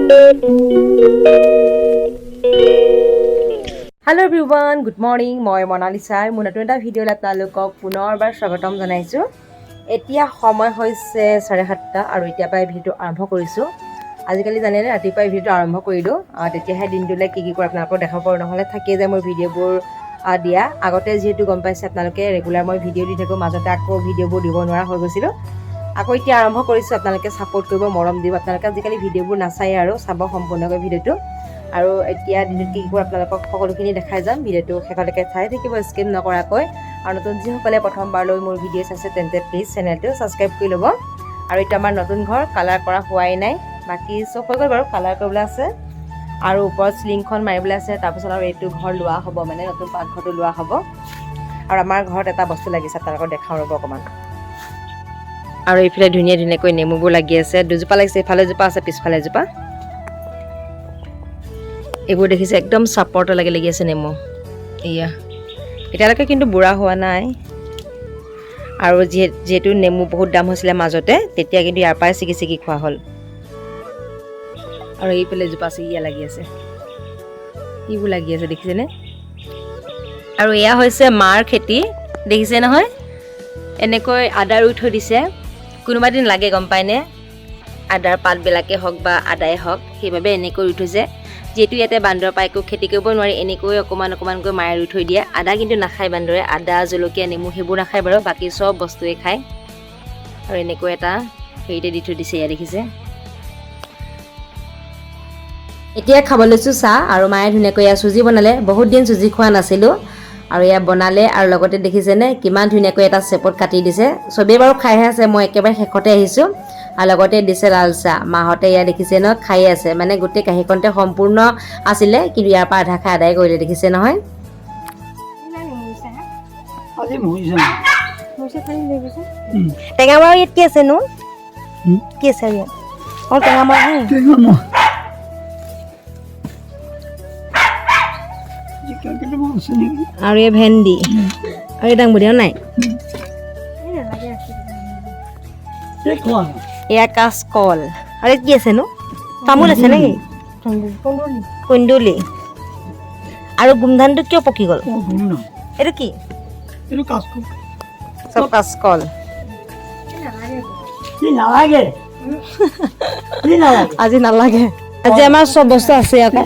Hello everyone, good morning. মই মনালিসাই মোৰ নতুন এটা ভিডিঅ'ত আপোনালোকক পুনৰবাৰ স্বাগতম জনাইছোঁ। এতিয়া সময় হৈছে 7:30 আৰু এতিয়া পাই ভিডিঅ'টো আৰম্ভ কৰিছোঁ। আজিকালি জানেনে ৰাতিপুৱাই ভিডিঅ'টো আৰম্ভ কৰিলোঁ, তেতিয়াহে দিনটোলৈ কি কৰে আপোনালোকক দেখাব পাৰোঁ, নহ'লে থাকেই যে মোৰ ভিডিঅ'বোৰ দিয়া। আগতে যিহেতু গম পাইছে আপোনালোকে ৰেগুলাৰ মই ভিডিঅ' দি থাকোঁ, মাজতে আকৌ ভিডিঅ'বোৰ দিব নোৱাৰা হৈ গৈছিলোঁ। আকৌ এতিয়া আৰম্ভ কৰিছোঁ, আপোনালোকে ছাপোৰ্ট কৰিব, মৰম দিব। আপোনালোকে আজিকালি ভিডিঅ'বোৰ নাচায় আৰু চাব সম্পূৰ্ণকৈ ভিডিঅ'টো। আৰু এতিয়া দিনত কি কৰিব আপোনালোকক সকলোখিনি দেখাই যাম। ভিডিঅ'টো শেষলৈকে চাই থাকিব স্কিপ নকৰাকৈ। আৰু নতুন যিসকলে প্ৰথমবাৰলৈ মোৰ ভিডিঅ' চাইছে তেন্তে প্লিজ চেনেলটো ছাবস্ক্ৰাইব কৰি ল'ব। আৰু এতিয়া আমাৰ নতুন ঘৰ কালাৰ কৰা হোৱাই নাই, বাকী চব হৈ গ'ল বাৰু, কালাৰ কৰিবলৈ আছে আৰু ওপৰত চিলিংখন মাৰিবলৈ আছে। তাৰপিছত আৰু এইটো ঘৰ লোৱা হ'ব, মানে নতুন পাকঘৰটো লোৱা হ'ব। আৰু আমাৰ ঘৰত এটা বস্তু লাগিছে, আপোনালোকক দেখাওঁ ৰ'ব অকণমান। আৰু এইফালে ধুনীয়া ধুনীয়াকৈ নেমুবোৰ লাগি আছে, দুজোপা লাগিছে, এইফালে এজোপা আছে, পিছফালে এজোপা। এইবোৰ দেখিছে একদম চাপৰতে লাগি আছে নেমু। এয়া এতিয়ালৈকে কিন্তু বুঢ়া হোৱা নাই। আৰু যিহেতু নেমু বহুত দাম হৈছিলে মাজতে, তেতিয়া কিন্তু ইয়াৰ পৰাই ছিগি ছিগি খোৱা হ'ল। আৰু এইফালে এজোপা ছিগিয়া লাগি আছে, এইবোৰ লাগি আছে দেখিছেনে। আৰু এয়া হৈছে মাৰ খেতি, দেখিছে নহয়। এনেকৈ আদা ৰুই থৈ দিছে, কোনোবা দিন লাগে গম পায়নে, আদাৰ পাতবিলাকেই হওক বা আদাই হওক, সেইবাবে এনেকৈ ৰুই থৈছে। যিহেতু ইয়াতে বান্দৰ পাই একো খেতি কৰিব নোৱাৰি, এনেকৈ অকণমান অকণমানকৈ মায়ে ৰুই থৈ দিয়ে। আদা কিন্তু নাখায় বান্দৰে, আদা জলকীয়া নেমু সেইবোৰ নাখায় বাৰু, বাকী চব বস্তুৱে খায়। আৰু এনেকৈ এটা হেৰিতে দি থৈ দিছে, এয়া দেখিছে। এতিয়া খাব লৈছোঁ চাহ, আৰু মায়ে ধুনীয়াকৈ এয়া চুজি বনালে। বহুত দিন চুজি খোৱা নাছিলোঁ, আৰু এয়া বনালে। আৰু লগতে দেখিছেনে কিমান ধুনীয়াকৈ এটা চেপত কাটি দিছে। চবেই বাৰু খাইহে আছে, মই একেবাৰে শেষতে আহিছোঁ। আৰু লগতে দিছে লাল চাহ। মাহঁতে এয়া দেখিছে ন খাই আছে, মানে গোটেই কাঁহীখনতে সম্পূৰ্ণ আছিলে, কিন্তু ইয়াৰ পৰা আধা খাই আদায় কৰিলে, দেখিছে নহয়। টেঙা মৰা ইয়াত কি আছেনো, কি আছে ইয়াত? অঁ টেঙা মৰা আৰু এই ভেন্দি আৰু এই দাংবডি নাই। এয়া কাচকল। আৰু ইয়াত কি আছেনো, তামোল আছে নেকি? কুন্দুলি। আৰু গোমধানটো কিয় পকি গ'ল? এইটো কি? চব কাচকল। আজি নালাগে, আজি আমাৰ চব বস্তু আছে আকৌ।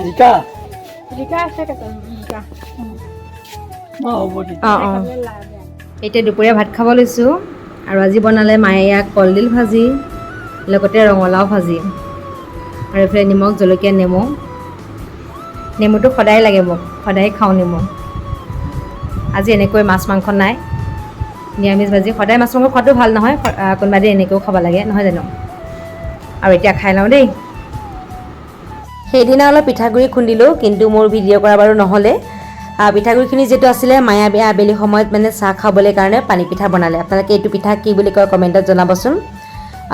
এতিয়া দুপৰীয়া ভাত খাব লৈছোঁ। আৰু আজি বনালে মায়ে ইয়াক কলডিল ভাজি, লগতে ৰঙালাও ভাজি, আৰু এইফালে নিমখ জলকীয়া নেমু। নেমুটো সদায় লাগে মোক, সদায় খাওঁ নেমু। আজি এনেকৈ মাছ মাংস নাই, নিৰামিষ ভাজি। সদায় মাছ মাংস খোৱাটো ভাল নহয়, কোনোবা দিন এনেকৈও খাব লাগে, নহয় জানো। আৰু এতিয়া খাই লওঁ দেই। সেইদিনা অলপ পিঠাগুড়ি খুন্দিলোঁ, কিন্তু মোৰ ভিডিঅ' কৰা বাৰু নহ'লে। পিঠাগুড়িখিনি যিটো আছিলে, মায়ে আবেলি সময়ত মানে চাহ খাবলৈ কাৰণে পানী পিঠা বনালে। আপোনালোকে এইটো পিঠা কি বুলি কয় কমেণ্টত জনাবচোন।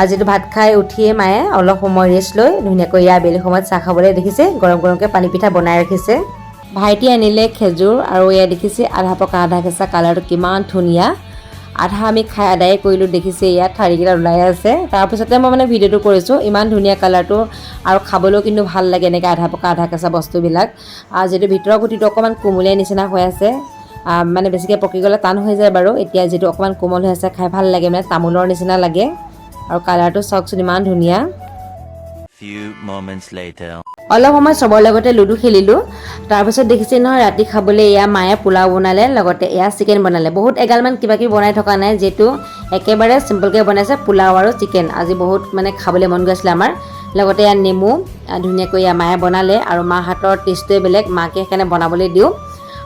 যিটো ভাত খাই উঠিয়ে মায়ে অলপ সময় ৰেষ্ট লৈ ধুনীয়াকৈ ইয়াৰ আবেলি সময়ত চাহ খাবলৈ দেখিছে, গৰম গৰমকৈ পানী পিঠা বনাই ৰাখিছে। ভাইটি আনিলে খেজুৰ, আৰু এয়া দেখিছে আধা পকা আধা কেঁচা, কালাৰটো কিমান ধুনীয়া। আধা আমি খাই আদায়ে কৰিলোঁ, দেখিছে ইয়াত ঠাৰিকেইটা ওলাই আছে। তাৰপিছতে মই মানে ভিডিঅ'টো কৰিছোঁ, ইমান ধুনীয়া কালাৰটো, আৰু খাবলৈও কিন্তু ভাল লাগে এনেকৈ আধা পকা আধা কেঁচা বস্তুবিলাক। যিহেতু ভিতৰৰ গুটিটো অকণমান কোমলীয়া নিচিনা হৈ আছে, মানে বেছিকৈ পকি গ'লে টান হৈ যায় বাৰু। এতিয়া যিটো অকণমান কোমল হৈ আছে, খাই ভাল লাগে, মানে তামোলৰ নিচিনা লাগে। আৰু কালাৰটো চাওকচোন ইমান ধুনীয়া। অলপ সময় চবৰ লগতে লুডু খেলিলোঁ। তাৰপিছত দেখিছে নহয় ৰাতি খাবলৈ এয়া মায়ে পোলাও বনালে, লগতে এয়া চিকেন বনালে। বহুত এগালমান কিবা কিবি বনাই থকা নাই, যিহেতু একেবাৰে চিম্পলকৈ বনাইছে পোলাও আৰু চিকেন। আজি বহুত মানে খাবলৈ মন গৈছিলে আমাৰ। লগতে এয়া নেমু ধুনীয়াকৈ এয়া মায়ে বনালে, আৰু মাৰ হাতৰ টেষ্টটোৱে বেলেগ, মাকে সেইকাৰণে বনাবলৈ দিওঁ।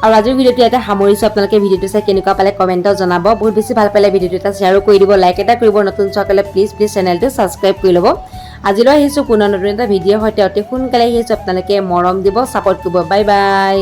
আৰু আজিৰ ভিডিঅ'টো ইয়াতে সামৰিছোঁ। আপোনালোকে ভিডিঅ'টো চাই কেনেকুৱা পালে কমেণ্টত জনাব। বহুত বেছি ভাল পালে ভিডিঅ'টো এটা শ্বেয়াৰো কৰি দিব, লাইক এটা কৰিব। নতুন চোৱাসকলে প্লিজ চেনেলটো ছাবস্ক্ৰাইব কৰি ল'ব। আজিলৈ আহিছোঁ পুনৰ নতুন এটা ভিডিঅ'ৰ সৈতে, অতি সোনকালে আহিছোঁ। আপোনালোকে মৰম দিব, ছাপোৰ্ট কৰিব। Bye bye.